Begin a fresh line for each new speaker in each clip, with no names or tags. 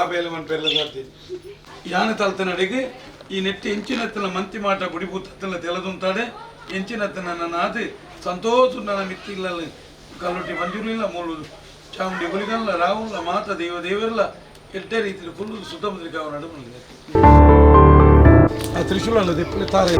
ಬಾಬೆಯಲ್ಲಿ ಮನ್ ಪೆರ್ಲದಾರ್ತಿ ಯಾನ ತಲ್ತನಡೆಗೆ ಈ ನೆಟ್ಟಿ ಎಂಚಿನತ್ತನ ಮಂತಿ ಮಾಟ ಗುಡಿಭೂತತ್ತನ ತೆಲದುಂತಾಡೆ ಎಂಚಿನತ್ತ ನನ್ನ ನಾದಿ ಸಂತೋಷ ನನ್ನ ಮಿತ್ತಿಲ್ಲ ಕಲ್ಲೊಟ್ಟಿ ಮಂಜೂರಿಲ್ಲ ಮೂಳುದು ಚಾಮುಂಡಿ ಗುಲಿಗಲ್ಲ ರಾಹುಲ್ಲ ಮಾತ ದೇವರಲ್ಲ ಎಡ್ಡೆ ರೀತಿಯಲ್ಲಿ ಫುಲ್ ಸುತ್ತಮುತ್ತಲಿಗೆ ಅವರ ನಡುವೆ ಆ ತ್ರಿಶೂಲ ತೆಪ್ಪಲೆ ತಾರೆ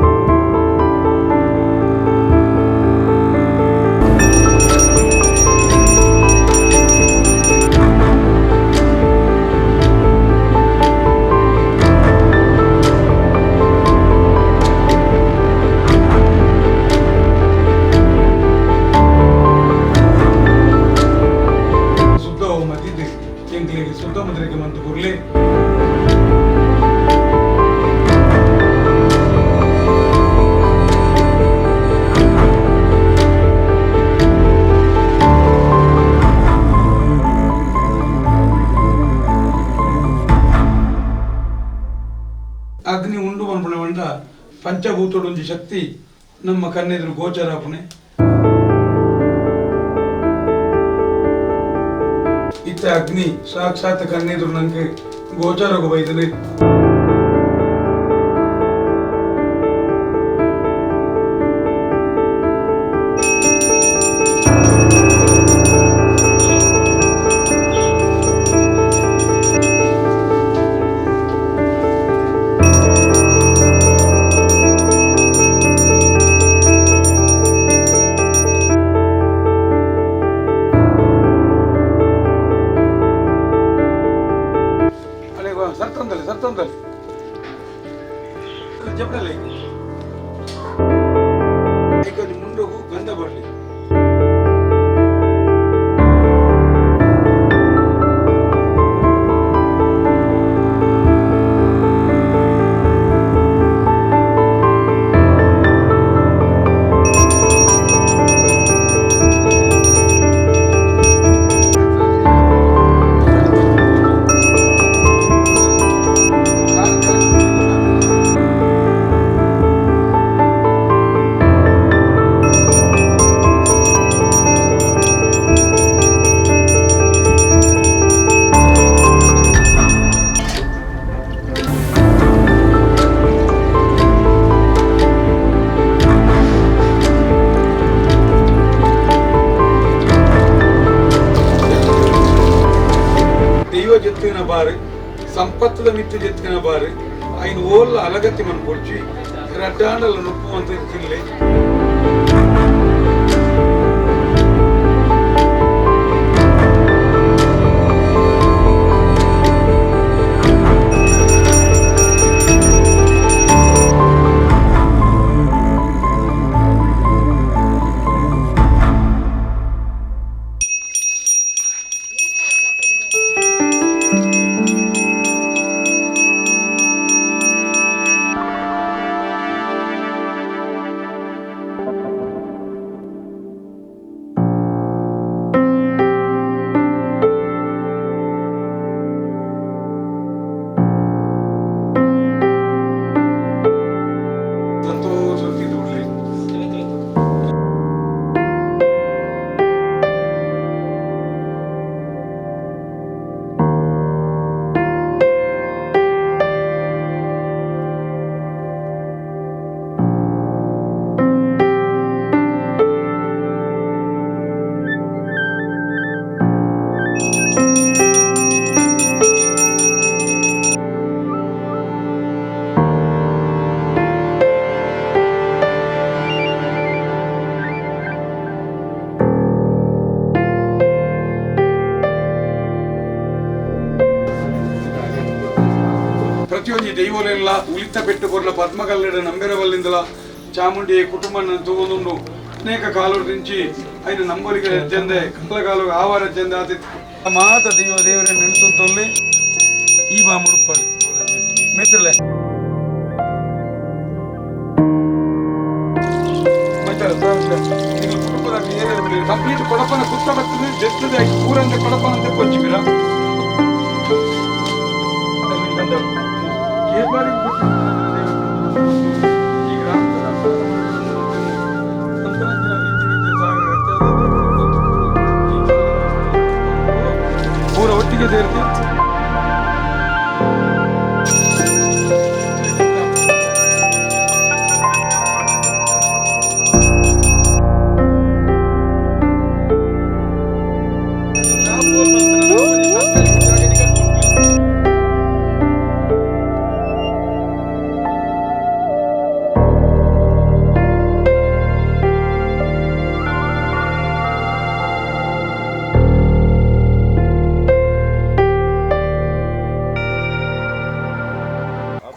ಸುತ್ತಮುತ್ತಲಿಗೆ ಬಂದು ಕೂಡಲೇ ಅಗ್ನಿ ಉಂಡು ಬಂದ ಬಂಡ ಪಂಚಭೂತಡೊಂಜಿ ಶಕ್ತಿ ನಮ್ಮ ಕಣ್ಣೆದುರು ಗೋಚರಾಪುಣೆ ಇತ್ತೆ ಅಗ್ನಿ ಸಾಕ್ಷಾತ್ ಕಣ್ಣೆದುರು ನಂಗೆ ಗೋಚರಗು ಬೈದಲೆ ಸರ್ತಂದಲ್ಲಿ ಜಪ್ಪಲ್ಲಿ ಈಗ ಮುಂಡೋಗು ಗಂಧ ಬರಲಿ ಜೆತ್ತಿನ ಬಾರು ಸಂಪತ್ತದ ಮಿತ್ತು ಜೆತ್ತಿನ ಬಾರು ಐನು ಓಲ್ಲ ಅಲಗತ್ತಿ ಮನ್ ಕೊಡ್ಚಿ ರಡ್ಡಾಂಡಲ ನೊಪ್ಪು ಅಂತ ತಿನ್ಲೆ ಪ್ರತಿಯೊಂದು ದೈವಲೆಲ್ಲ ಉಳಿತ ಪೆಟ್ಟು ಕೊರ್ಲ ಪದ್ಮಗಲ್ಲಡ ನಂಬೆರವಲ್ಲಿಂದಲ ಚಾಮುಂಡಿ ಕುಟುಂಬನ ತಗೊಂಡು ಅನೇಕ ಕಾಲೂರು ದಿಂಚಿ ಐದು ನಂಬರಿಗೆ ಹೆಜ್ಜೆಂದೆ ಕಲ್ಲಗಾಲು ಆವಾರ ಹೆಜ್ಜೆಂದೆ ಆತಿತ್ತು ಮಾತ ದೇವರೇ ನೆನೆಸುತ್ತಲ್ಲಿ ಈ ಬಾ ಮುಡುಪಡು ಮೆತ್ರಲೆ ಕುಟುಂಬದ ಕಂಪ್ಲೀಟ್ ಕೊಡಪನ ಕುತ್ತ ಬರ್ತದೆ ಜೆತ್ತದೆ ಊರಂತೆ ಕೊಡಪನಂತೆ ಕೊಚ್ಚಿಬಿರ ಪೂರ ಒಟ್ಟಿಗೆ ಸೇರ್ತಿ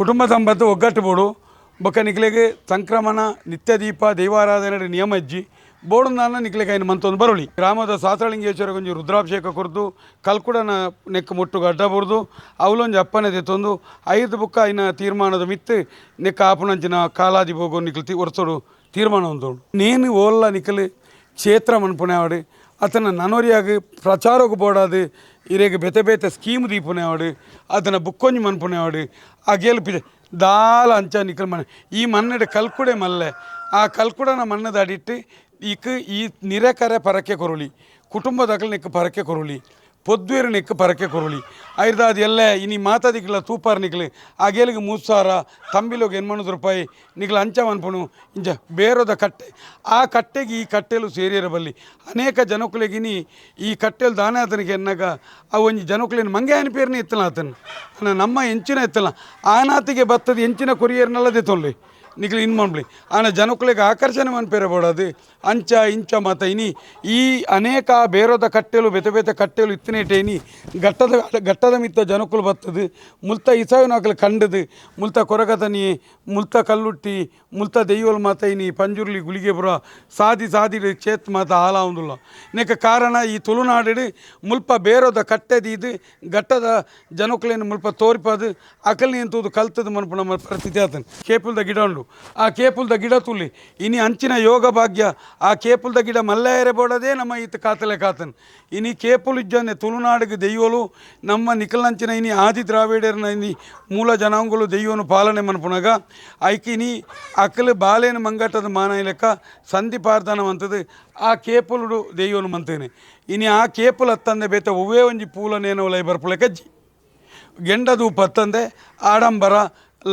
ಕುಟುಂಬ ಸಂಪತ್ತು ಒಗ್ಗಟ್ಟು ಬೊಕ್ಕ ನಿಕ್ಲೆಗೆ ಸಂಕ್ರಮಣ ನಿತ್ಯ ದೀಪ ದೈವಾರಾಧನೆ ನಿಯಮ ಇಜ್ಜಿ ಬೋಡು ನಾನು ನಿಕ್ಲೆಗೆ ఆయన ಮಂತೊಂದು ಬರೋಳಿ ಗ್ರಾಮದ ಸಾಸಳಿಂಗೇಶ್ವರ ಗೊಂಜಿ ರುದ್ರಾಭಿಷೇಕ ಕೊರ್ದು ಕಲ್ಕುಡನ ನೆಕ್ ಮುಟ್ಟುಗ ಅಡ್ಡ ಬುರ್ದು ಅವಲೊಂಜಿ ಅಪ್ಪನೆ ತೆತ್ತೊಂದು 5 ಬುಕ್ಕ ಐನ ತೀರ್ಮಾನದ ಮಿತ್ತು ನೆಕ್ಕ ಆಪುನಂಚಿನ ಕಾಲಾದಿ ಹೋಗೋ ನಿಕ್ಲು ಒರ್ಸೋಡು ತೀರ್ಮಾನ ಉಂಟು ನೇನು ಓಲ್ಲ ನಿಕ್ಕಲು ಕ್ಷೇತ್ರ ಮನ್ಪುಣೆವಾಡು ಅತನ ನನೋರಿಯಾಗಿ ಪ್ರಚಾರಕ್ಕೆ ಬೋಡಾದು ಇರೇಗ ಬೆತೆ ಬೇತೆ ಸ್ಕೀಮ್ ದೀಪುನೆವಾಡು ಅದನ್ನು ಬುಕ್ಕೊಂಜಿ ಮನ್ಪುನೆವಾಡು ಆ ಗೆಲ್ಪಿದೆ ದಾಲ ಅಂಚ ನಿಕ್ಕಲ್ ಮನೆ ಈ ಮಣ್ಣೆಡೆ ಕಲ್ಕುಡೆ ಮಲ್ಲೆ ಆ ಕಲ್ಕುಡನ ಮಣ್ಣದ ಅಡಿಟ್ಟು ಈಕ ಈ ನಿರೆಕರೆ ಪರಕೆ ಕೊರುಳಿ ಕುಟುಂಬದಕಲ್ ನಿಕ್ಕ ಪರಕೆ ಕೊರುಳಿ ಪೊದ್ವೇರು ನಿಕ್ಕ ಪರಕೆ ಕೊರುಳಿ ಐರ್ದಾದ ಎಲ್ಲ ಇನಿ ಮಾತಾದಿಕ್ಲ ತೂಪಾರ್ ನಿಕ್ಲು ಆ ಗೇಲಿಗೆ 3,000 ತಂಬಿಲೋಗಿ 80 ರೂಪಾಯಿ ನಿಕ್ಲು ಅಂಚ ಮನ್ಪುಣು ಇಂಚ ಬೇರೋದ ಕಟ್ಟೆ ಆ ಕಟ್ಟೆಗೆ ಈ ಕಟ್ಟೆಲು ಸೇರಿರಬಲ್ಲಿ ಅನೇಕ ಜನಕುಲೆಗಿನಿ ಈ ಕಟ್ಟೆಲು ದಾನ ಆತನಿಗೆ ಎನ್ನಾಗ ಆ ಒಂಜಿ ಜನಕುಲಿನ ಮಂಗೆ ಅನಿಪೇರ್ನೇ ಎತ್ತಲ ಆತನ ನಮ್ಮ ಎಂಚಿನ ಎತ್ತಲ ಆನಾತಿಗೆ ಬತ್ತದ ಎಂಚಿನ ಕೊರಿಯರ್ನಲ್ಲದೆ ತೊಳ್ಳಿ ನಿಕ್ಲು ಇನ್ನು ಮಾಡ್ಲಿ ಆನ ಜನಕುಲೆಗೆ ಆಕರ್ಷಣೆ ಮನ್ಪೇರೆ ಬೋಡದು ಅಂಚ ಇಂಚ ಮತ ಇನಿ ಈ ಅನೇಕ ಬೇರೋದ ಕಟ್ಟೆಲು ಬೆತೆ ಬೆತೆ ಕಟ್ಟೆಲು ಇತ್ತನೇಟೇನಿ ಘಟ್ಟದ ಮಿತ್ತ ಜನಕುಲು ಬತ್ತದು ಮುಲ್ತ ಇಸಾವಿನಾಕಲು ಕಂಡದು ಮುಲ್ತ ಕೊರಗತನಿ ಮುಲ್ತ ಕಲ್ಲುಟ್ಟಿ ಮುಲ್ತ ದೆಯ್ಯೋಲು ಮಾತ ಇನಿ ಪಂಜುರ್ಲಿ ಗುಳಿಗೆ ಬುರ ಸಾದಿ ಕ್ಷೇತ್ರ ಮಾತ ಹಾಲ ಒಂದುಲ್ಲ ನೆಕ್ಕ ಕಾರಣ ಈ ತುಳುನಾಡು ಮುಲ್ಪ ಬೇರೋದ ಕಟ್ಟೆದು ಘಟ್ಟದ ಜನಕುಲೇನು ಮುಲ್ಪ ತೋರಿಪದು ಅಕಲ್ನಿ ಅಂತದ್ದು ಕಲ್ತದ್ದು ಮನ್ಪು ನಮ್ಮ ಪರಿಸ್ಥಿತಿ ಆತನು ಕೇಪುಲ್ದ ಗಿಡ ಉಂಡು ಆ ಕೇಪುಲ್ದ ಗಿಡ ತುಳ್ಳಿ ಇನಿ ಅಂಚಿನ ಯೋಗ ಭಾಗ್ಯ ಆ ಕೇಪುಲ್ದ ಗಿಡ ಮಲ್ಲಾಯರೆ ಬೋಡದೇ ನಮ್ಮ ಈತ ಕಾತಲೆ ಕಾತನ್ ಇನಿ ಕೇಪುಲ್ ಇಜ್ಜನೆ ತುಳುನಾಡಿಗೆ ದೆಯ್ಯೋಲು ನಮ್ಮ ನಿಖಲ್ನಂಚಿನ ಇನಿ ಆದಿ ದ್ರಾವಿಡರ್ನ ಇನಿ ಮೂಲ ಜನಾಂಗಲು ದೆಯ್ಯೋನು ಪಾಲನೆ ಮನ್ಪುಣಗ ಐಕಿನಿ ಅಕಲು ಬಾಲೇನು ಮಂಗಟ್ಟದ ಮಾನ ಲೆಕ್ಕ ಸಂಧಿ ಪಾರ್ದಾನ ಅಂತದ್ದು ಆ ಕೇಪುಲು ದೆಯ್ಯೋನು ಮಂತೇನೆ ಇನಿ ಆ ಕೇಪುಲ್ ಹತ್ತಂದೆ ಬೇತ ಒವ್ವೇ ಒಂಜಿ ಪೂಲನೇನೋ ಲೈ ಬರ್ಪುಳೆ ಕಜ್ಜಿ ಗೆಂಡದು ಪತ್ತಂದೆ ಆಡಂಬರ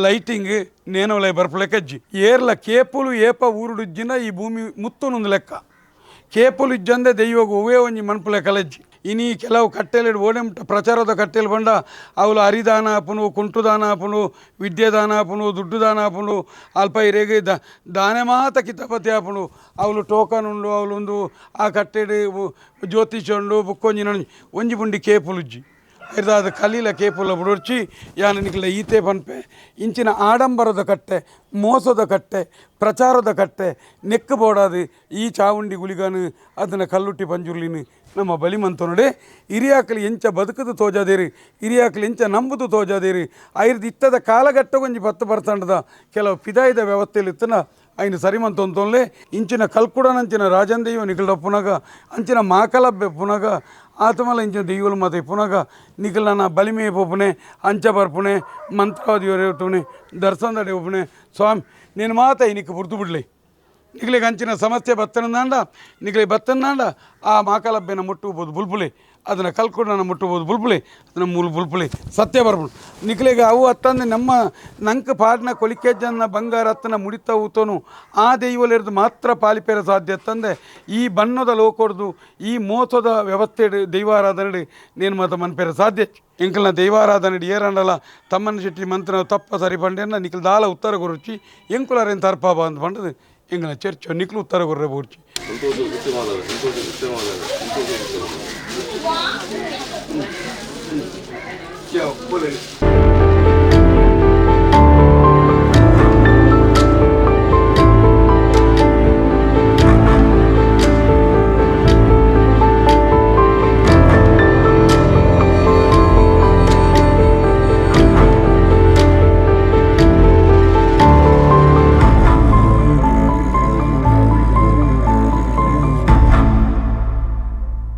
ಲೈಟಿಂಗ್ ನೇನೋಲೈ ಬರ್ಪುಳೆ ಕಜ್ಜಿ ಏರ್ಲ ಕೇಪುಲು ಏಪ ಊರುಡುಜ್ಜಿನ ಈ ಭೂಮಿ ಮುತ್ತುನೊಂದು ಲೆಕ್ಕ ಕೇಪುಲು ಇಜ್ಜಂದೆ ದೈವಗ ಒವೇ ಒಂಜಿ ಮನ್ಪುಳೆ ಕಲಜ್ಜಿ ಇನಿ ಕೆಲವು ಕಟ್ಟೆಲು ಓಡೆಮುಟ್ಟ ಪ್ರಚಾರದ ಕಟ್ಟೆಲು ಬಂಡ ಅವಳು ಹರಿದಾನ ಆಪುನು ಕುಂಟುದಾನ ಆಪುನು ವಿದ್ಯೆದಾನ ಆಪುನು ದುಡ್ಡು ದಾನ ಆಪುನು ಅಲ್ಪ ಇರೇಗೆ ದಾನೆ ಮಾತ ಕಿತಪತಿ ಆಪುನು ಅವಳು ಟೋಕನ್ ಉಂಡು ಅವಳೊಂದು ಆ ಕಟ್ಟೆಡು ಜ್ಯೋತಿಷ ಉಂಡು ಬುಕ್ಕೊಂಜಿ ಒಂಜಿ ಬುಂಡಿ ಕೇಪುಲುಜ್ಜಿ ಇರ್ದಾದ ಕಲೀಲ ಕೇಪುಲ ಬುಡರ್ಚಿ ಯಾನ ನಿಕ್ಲ ಈತೆ ಪನ್ಪೆ ಇಂಚಿನ ಆಡಂಬರದ ಕಟ್ಟೆ ಮೋಸದ ಕಟ್ಟೆ ಪ್ರಚಾರದ ಕಟ್ಟೆ ನೆಕ್ಕು ಬೋಡಾದು ಈ ಚಾವುಂಡಿ ಗುಳಿಗಾನು ಅದನ್ನು ಕಲ್ಲುಟ್ಟಿ ಪಂಜುರ್ಲಿನ ನಮ್ಮ ಬಲಿಮಂತನೊಡೆ ಹಿರಿಯಾಕಲಿ ಎಂಚ ಬದುಕದು ತೋಜಾದೇರಿ ಹಿರಿಯಾಕಲಿ ಎಂಚ ನಂಬುದು ತೋಜಾದೇರಿ ಐರ್ದು ಇತ್ತದ ಕಾಲಘಟ್ಟಗೊಂಜಿ 10% ಕೆಲವು ಪಿದಾಯದ ವ್ಯವಸ್ಥೆಯಲ್ಲಿ ಇತ್ತನ ఆయన సరిమంతొంతోన్లే ఇంచిన కల్కుడనంచిన రాజన్ దెయ్యం నికల పునగ అంచిన మాకలబ్బె పునగ ఆత్మల ఇంచిన దెయ్యులు మత పునగ నికల నా బలిమే పొపునే అంచ ಬರ್ಪುನೆ ಮಂತ್ರವಾದಿ ಹೊರಟುನೆ ದರ್ಶನದಡೆ ಒಬ್ಬನೆ ಸ್ವಾಮಿ నేను ಮಾತ ಇನಿಕ್ಕೆ ಬುರ್ದು ಬಿಡ್ಲೆ ನಿಗಲಿಗೆ ಅಂಚಿನ ಸಮಸ್ಯೆ ಬತ್ತನಂದಾಂಡ ನಿಗಲಿಗೆ ಬತ್ತನಂದಾಂಡ ಆ ಮಾಕಲಬ್ಬೆನ ಮುಟ್ಟಬಹುದು ಬುಲ್ಬುಲೆ ಅದನ್ನು ಕಲ್ಕೊಂಡನ ಮುಟ್ಟಬಹುದು ಬುಲ್ಬುಲೆ ಅದನ್ನು ಮೂಲ ಬುಲ್ಬುಲೆ ಸತ್ಯ ಬರ್ಬೋದು ನಿಗಲಿಗೆ ಅವು ಹತ್ತಂದು ನಮ್ಮ ನಂಕ ಪಾಡ್ನ ಕೊಲಿಕೆಜ್ಜನ್ನ ಬಂಗಾರ ಹತ್ತನ ಮುಡಿತಾ ಊತೋನು ಆ ದೈವಲೆರ್ದು ಮಾತ್ರ ಪಾಲಿಪೇರ ಸಾಧ್ಯ ತಂದೆ ಈ ಬಣ್ಣದ ಲೋಕೊಡ್ದು ಈ ಮೋಸದ ವ್ಯವಸ್ಥೆ ದೈವಾರಾಧನೆ ನೇನು ಮಾತ ಮನ್ಪೇರ ಸಾಧ್ಯ ಎಂಕಲ್ನ ದೈವಾರಾಧನೆ ಏರಂಡಲ ತಮ್ಮನ ಶೆಟ್ಟಿ ಮಂತ್ರ ತಪ್ಪ ಸರಿ ಪಂಡೆನ ನಿಖಲ್ ದಾಲ ಉತ್ತರ ಗುರುಚಿ ಎಂಕುಲಾರೇನು ತರ್ಪಾಬ ಅಂತ ಪಂಡದು ಎಂಗಳ ಚರ್ಚ್ ನಿಕ್ಲು ಉತ್ತರ ಕೊರ್ರೆ ಬೋರ್ಚಿ ಸಂತೋಷ